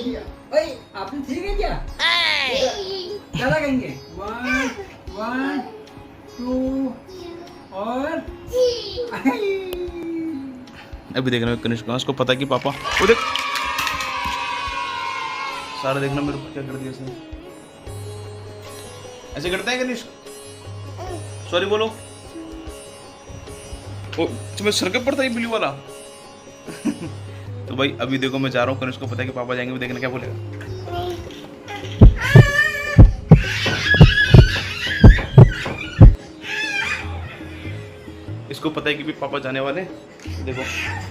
आपने ठीक है क्या? क्या लगेंगे? 1 1 2 और अभी देखना कनिष्क उसको पता है कि पापा वो देख सारा देखना मेरे को क्या कर दिया इसने। ऐसे करता है कनिष्क? सॉरी बोलो। ओ तुम्हें सर के ऊपर था ये ब्लू वाला। तो भाई अभी देखो मैं जा रहा हूँ, कनिष्क को पता है कि पापा जाएंगे, देखना क्या बोलेगा। इसको पता है कि भी पापा जाने वाले। देखो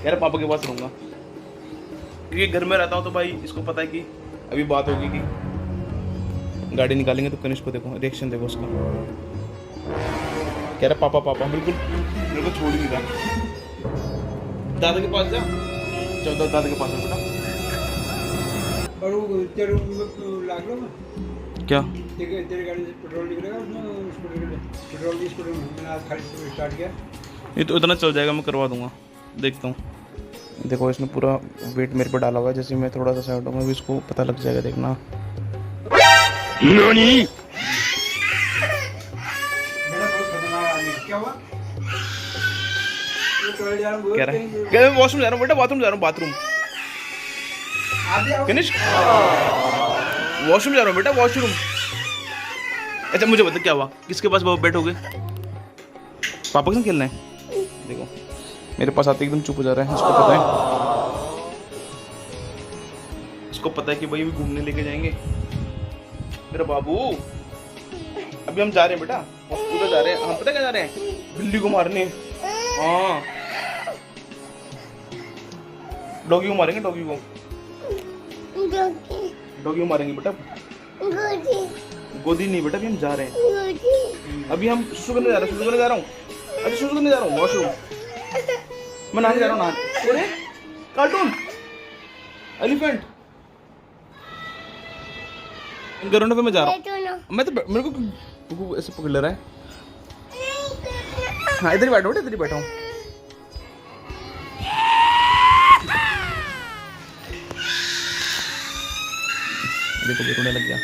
यार पापा के पास रहूंगा क्योंकि घर में रहता हूँ, तो भाई इसको पता है कि अभी बात होगी कि गाड़ी निकालेंगे। तो कनिष्क को देखो रिएक्शन देखो उसका, कह रहा पापा पापा, बिल्कुल मेरे को छोड़ ही नहीं रहा। दादा के पास जा, जाओ दादा के पास है बेटा। और वो तेरे लाग लो ना क्या तेरी गाड़ी से पेट्रोल निकलेगा उसमें, उस पेट्रोल की स्कूटर में मैंने आज खाली स्टार्ट किया। ये तो इतना चल जाएगा, मैं करवा दूंगा, देखता हूँ। देखो इसने पूरा वेट मेरे पे डाला हुआ है, जैसे मैं थोड़ा सा साइड होगा भी इसको पता लग जाएगा, देखना। नानी क्या हुआ? कह रहा है वॉशरूम जा रहा हूँ बेटा, बाथरूम जा रहा हूँ, बाथरूम। कनिष्क वॉशरूम जा रहा हूँ बेटा, वॉशरूम। अच्छा मुझे बता क्या हुआ, किसके पास बैठोगे? पापा के साथ खेलना है? देखो मेरे पास आते एकदम चुप हो जा रहा है, इसको पता है, इसको पता है कि भाई अभी घूमने लेके जाएंगे मेरा बाबू। अभी हम जा रहे हैं बेटा, उधर जा रहे हैं हम, पता क्या जा रहे हैं? बिल्ली को मारने। हाँ डॉगी को मारेंगे, डॉगी को मारेंगे बेटा। गोदी नहीं बेटा, अभी हम जा रहे हैं, अभी हम सुसु करने जा रहे हैं, सुसु करने जा रहा हूँ, अभी सुसु करने जा रहा हूँ वॉशरूम। मैं नहाने जा रहा हूँ, नहाने। अरे कार्टून एलिफेंट ग्राउंड पे मैं जा रहा हूँ। मैं तो मेरे को ऐसे पकड़ ले रहा है। हाँ इधर ही बैठो बेटा, इधर ही बैठा हूँ। देखो देखो रोने लग गया।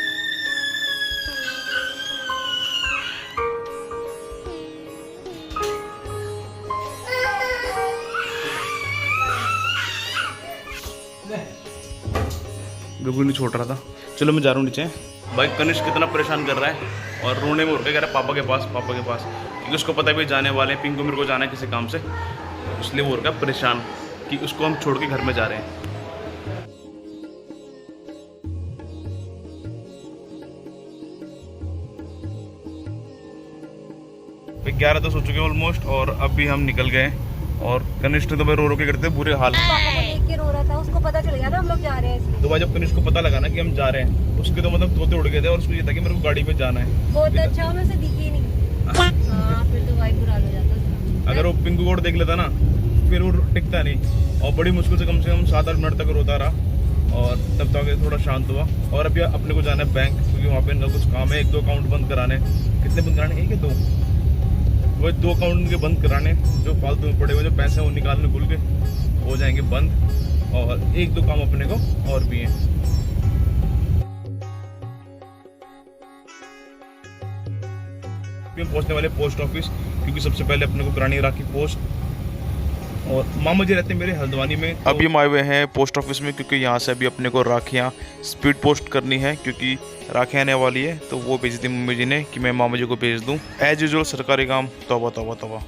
बिल्कुल नहीं छोड़ रहा था। चलो मैं जा रहा हूँ नीचे। भाई कनिष्क कितना परेशान कर रहा है और रोने में उठ के कह रहा है पापा के पास, पापा के पास, क्योंकि उसको पता है भाई जाने वाले हैं, पिंकू मेरे को जाना है किसी काम से, इसलिए वो हो रहा है परेशान कि उसको हम छोड़ के घर में जा रहे हैं। भाई 11 तो हो चुके हैं ऑलमोस्ट, और अभी हम निकल गए। और कनिष्क तो भाई रो के करते बुरे हाल। रो रहा था, उसको पता चल गया था हम लोग जा रहे हैं। तो भाई जब कनिष्क को पता लगा ना कि हम जा रहे हैं, उसके तो मतलब तोते उड़ गए थे, और उसको ये था कि मेरे को गाड़ी पे जाना है। बहुत अच्छा, मैं से दिखी नहीं। हाँ फिर तो भाई बुरा हो जाता उसका। अगर वो पिंकू को देख लेता ना फिर वो टिकता नहीं, और बड़ी मुश्किल से कम 7-8 मिनट तक रोता रहा, और तब तक थोड़ा शांत हुआ। और अभी अपने को जाना है बैंक, क्योंकि वहाँ पे इनका कुछ काम है, 1-2 अकाउंट बंद कराने। कितने बंद कराने? 1 या 2? वही 2 अकाउंट के बंद कराने, जो फालतू में पड़े हुए जो पैसे वो निकालने भूल के हो जाएंगे बंद, और 1-2 काम अपने को और भी हैं। हम पहुंचने वाले पोस्ट ऑफिस, क्योंकि सबसे पहले अपने को करानी राखी पोस्ट। और मामा जी रहते हैं मेरे हल्द्वानी में। तो अभी हम आए हुए हैं पोस्ट ऑफिस में, क्योंकि यहाँ से अभी अपने को राखियाँ स्पीड पोस्ट करनी है, क्योंकि राखियाँ आने वाली है। तो वो भेज दी मम्मी जी ने कि मैं मामा जी को भेज दूँ। एज यूजुअल सरकारी काम, तौबा तौबा तौबा।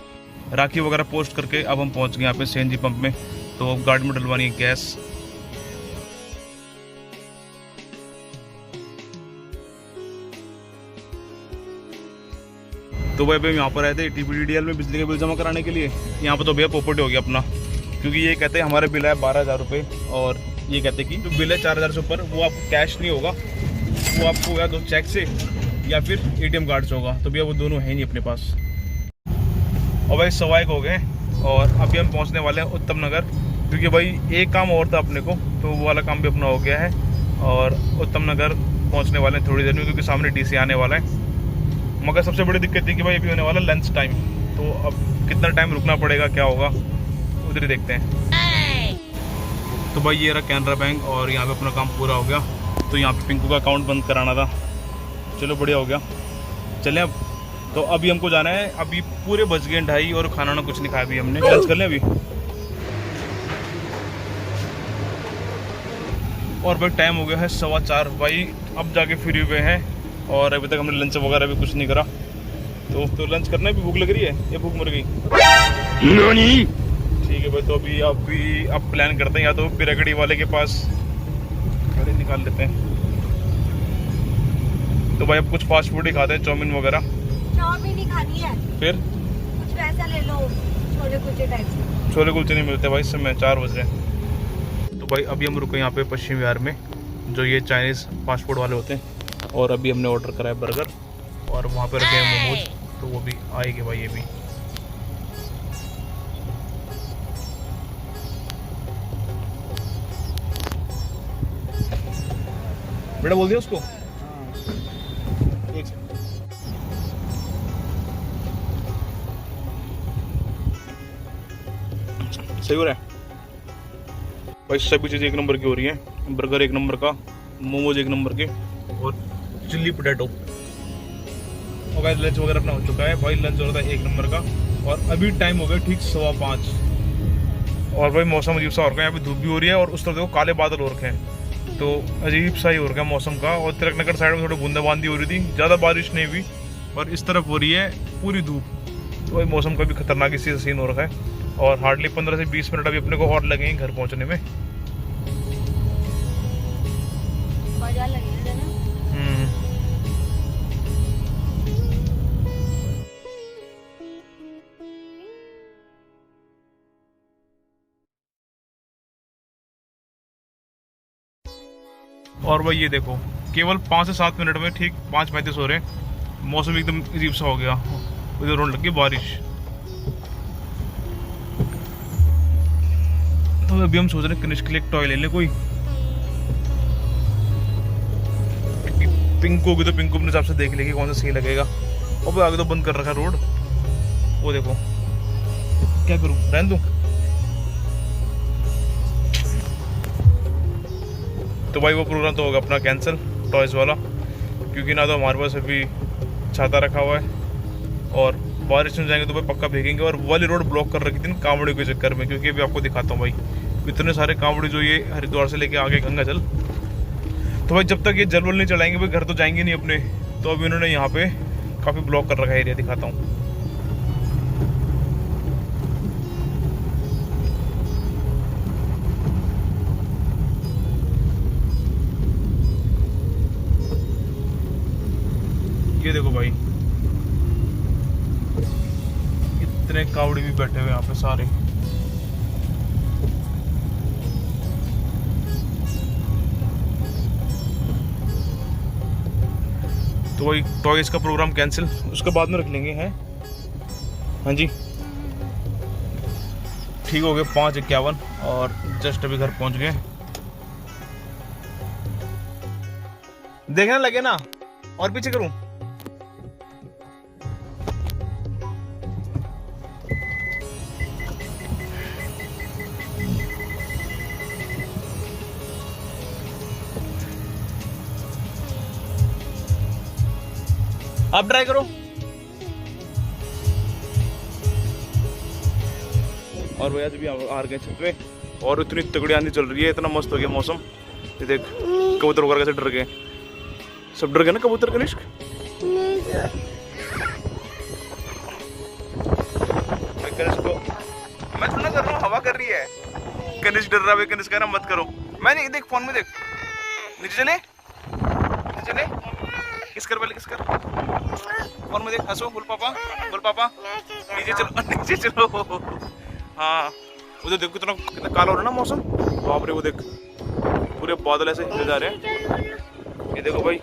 राखी वगैरह पोस्ट करके अब हम पहुँच गए यहाँ पे CNG पंप में। तो गाड़ी में डलवानी है गैस। तो भाई भैया यहाँ पर आए थे TPDDL में बिजली का बिल जमा कराने के लिए। यहाँ पर तो भैया पोपट हो गया अपना, क्योंकि ये कहते हैं हमारे बिल है 12,000 रुपये, और ये कहते हैं कि जो बिल है 4,000 से ऊपर वो आपको कैश नहीं होगा, वो आपको या तो चेक से या फिर ATM कार्ड से होगा। तो भैया वो दोनों है नहीं अपने पास। और भाई 1:15 हो गए, और अभी हम पहुँचने वाले हैं उत्तम नगर, क्योंकि भाई एक काम और था अपने को, तो वो वाला काम भी अपना हो गया है। और उत्तम नगर पहुँचने वाले हैं थोड़ी देर में, क्योंकि सामने DC आने वाला है। मगर सबसे बड़ी दिक्कत थी कि भाई अभी होने वाला लंच टाइम, तो अब कितना टाइम रुकना पड़ेगा, क्या होगा उधर ही देखते हैं। तो भाई ये रहा कैनरा बैंक और यहाँ पे अपना काम पूरा हो गया। तो यहाँ पे पिंकू का अकाउंट बंद कराना था, चलो बढ़िया हो गया। चलें अब, तो अभी हमको जाना है, अभी पूरे बज गए 2:30 और खाना ना कुछ नहीं खाया अभी हमने। लंच कर लें अभी। और भाई टाइम हो गया है 4:15 भाई, अब जाके फ्री हुए हैं और अभी तक हमने लंच वगैरह भी कुछ नहीं करा। तो लंच करना भी भूख लग रही है, ये भूख मर गई। ठीक है भाई, तो अभी अब प्लान करते हैं या तो बिरगड़ी वाले के पास गाड़ी निकाल लेते हैं। तो भाई अब कुछ फास्ट फूड ही खाते हैं, चाउमीन वगैरह। चाउमीन ही खानी है, फिर कुछ वैसा ले लो, छोले कुलचे टाइप से। छोले कुलचे नहीं मिलते भाई इस समय, 4 बज रहे हैं। तो भाई अभी हम रुके यहाँ पे पश्चिम विहार में, जो ये चाइनीज़ फास्ट फूड वाले होते हैं। और अभी हमने ऑर्डर करा है बर्गर और वहाँ पे रखे हैं मोमोज, तो वो भी आएंगे भाई। ये भी बेटा बोल दिया उसको। एक सही हो रहा है भाई, सभी चीज़ 1 नंबर की हो रही है। बर्गर 1 नंबर का, मोमोज 1 नंबर के और चिल्ली पोटैटो। और भाई लंच वगैरह अपना हो चुका है भाई, लंच हो रहा था 1 नंबर का। और अभी टाइम हो गया ठीक 5:15 और भाई मौसम अजीब सा हो रखा है, यहाँ पे धूप भी हो रही है और उस तरफ देखो काले बादल हो रखे हैं, तो अजीब सा ही हो रखा है मौसम का। और तिलकनगर साइड में थोड़ी बूंदाबांदी हो रही थी, ज़्यादा बारिश नहीं हुई, और इस तरफ हो रही है पूरी धूप। तो भाई मौसम का भी खतरनाक इसी से सीन हो रखा है। और हार्डली 15 से 20 मिनट अभी अपने को और लगेंगे घर पहुँचने में। मजा लगेगा ना। और भाई ये देखो, केवल 5 से 7 मिनट में ठीक 5:35 हो रहे हैं, मौसम एकदम अजीब सा हो गया, उधर होने लगी बारिश। तो अभी हम सोच रहे हैं कनिष्क के लिए एक टॉय ले लें कोई। पिंकू की तो पिंकू अपने हिसाब से देख लेगी कौन सा सही लगेगा। और भाई आगे तो बंद कर रखा रोड, वो देखो। क्या करूं, रहने दूं? तो भाई वो प्रोग्राम तो होगा अपना कैंसिल, टॉयज़ वाला, क्योंकि ना तो हमारे पास अभी छाता रखा हुआ है और बारिश में जाएंगे तो भाई पक्का भीगेंगे। और वाली रोड ब्लॉक कर रखी थी कांवड़ी के चक्कर में, क्योंकि अभी आपको दिखाता हूँ भाई इतने सारे कांवड़ी जो ये हरिद्वार से लेके आगे गंगा जल। तो भाई जब तक ये जल वल नहीं चढ़ाएंगे भाई घर तो जाएंगे नहीं अपने, तो अभी उन्होंने यहाँ पे काफ़ी ब्लॉक कर रखा है एरिया, दिखाता हूँ। ये देखो भाई इतने कावड़ी भी बैठे हुए यहाँ पे सारे। तो वही टॉयज का प्रोग्राम कैंसिल, उसके बाद में रख लेंगे हैं। हाँ जी ठीक हो गए 5:51 और जस्ट अभी घर पहुंच गए। देखने लगे ना, और पीछे करूं? आप ट्राई करो। और भैया भी आ गए छत पे और इतनी तगड़ी आंधी चल रही है, इतना मस्त हो गया मौसम। ये देख कबूतर वगैरह कैसे डर गए, सब डर गए ना कबूतर। कनिष्क कनिष्क को मैं थोड़ा कर रहा हूँ, हवा कर रही है। कनिष्क डर रहा है, कनिष्क कह रहा मत करो। मैं नहीं, देख फोन में देख, नीचे चले नीचे चले, किस कर पहले, किस कर फोन में देख, हंसो, बोल पापा, बोल पापा, नीचे चलो नीचे चलो। हाँ उधर देखो कितना कितना काला हो रहा है ना मौसम, बाप रे। वो देख पूरे बादल ऐसे हिलते जा रहे हैं। ये देखो भाई,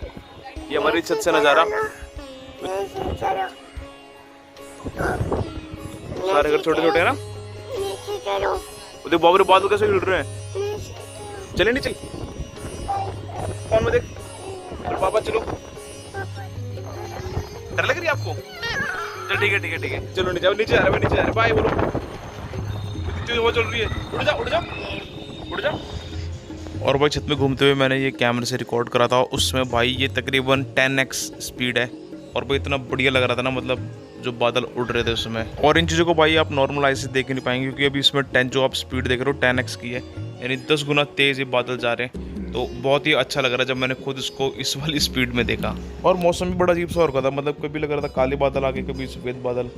ये हमारी छत से नज़ारा, सारे घर छोटे छोटे हैं ना। वो देख बाप रे बादल कैसे हिल रहे हैं। चले नहीं चल, फोन में देख, पापा चलो। डर लग रही है आपको? चल ठीक है ठीक है ठीक है, चलो नीचे नीचे आ रहा है, नीचे आ रहा है, बाय बोलो। इतनी हवा चल रही है, उड़ जा उड़ जा उड़ जा। और भाई छत में घूमते हुए मैंने ये कैमरे से रिकॉर्ड करा था, उसमें भाई ये तकरीबन 10x स्पीड है। और भाई इतना बढ़िया लग रहा था ना, मतलब जो बादल उड़ रहे थे उसमें। और इन चीज़ों को भाई आप नॉर्मल आई से देख नहीं पाएंगे, क्योंकि अभी इसमें 10 जो आप स्पीड देख रहे हो 10x की है, यानी 10 गुना तेज़ ये बादल जा रहे हैं। तो बहुत ही अच्छा लग रहा है जब मैंने खुद इसको इस वाली स्पीड में देखा। और मौसम भी बड़ा अजीब सा हो रखा था, मतलब कभी लग रहा था काले बादल आ गए, कभी सफ़ेद बादल।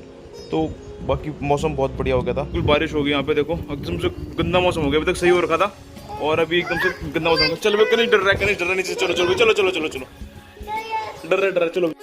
तो बाकी मौसम बहुत बढ़िया हो गया था। कुछ बारिश हो गई यहाँ पे, देखो एकदम से गंदा मौसम हो गया। अभी तक सही हो रखा था और अभी एकदम से गंदा मौसम हो गया। चलो कहीं डर रहा है, कहीं डर रहा नहीं। चलो चलो चलो चलो चलो चलो चलो, डर रहा चलो।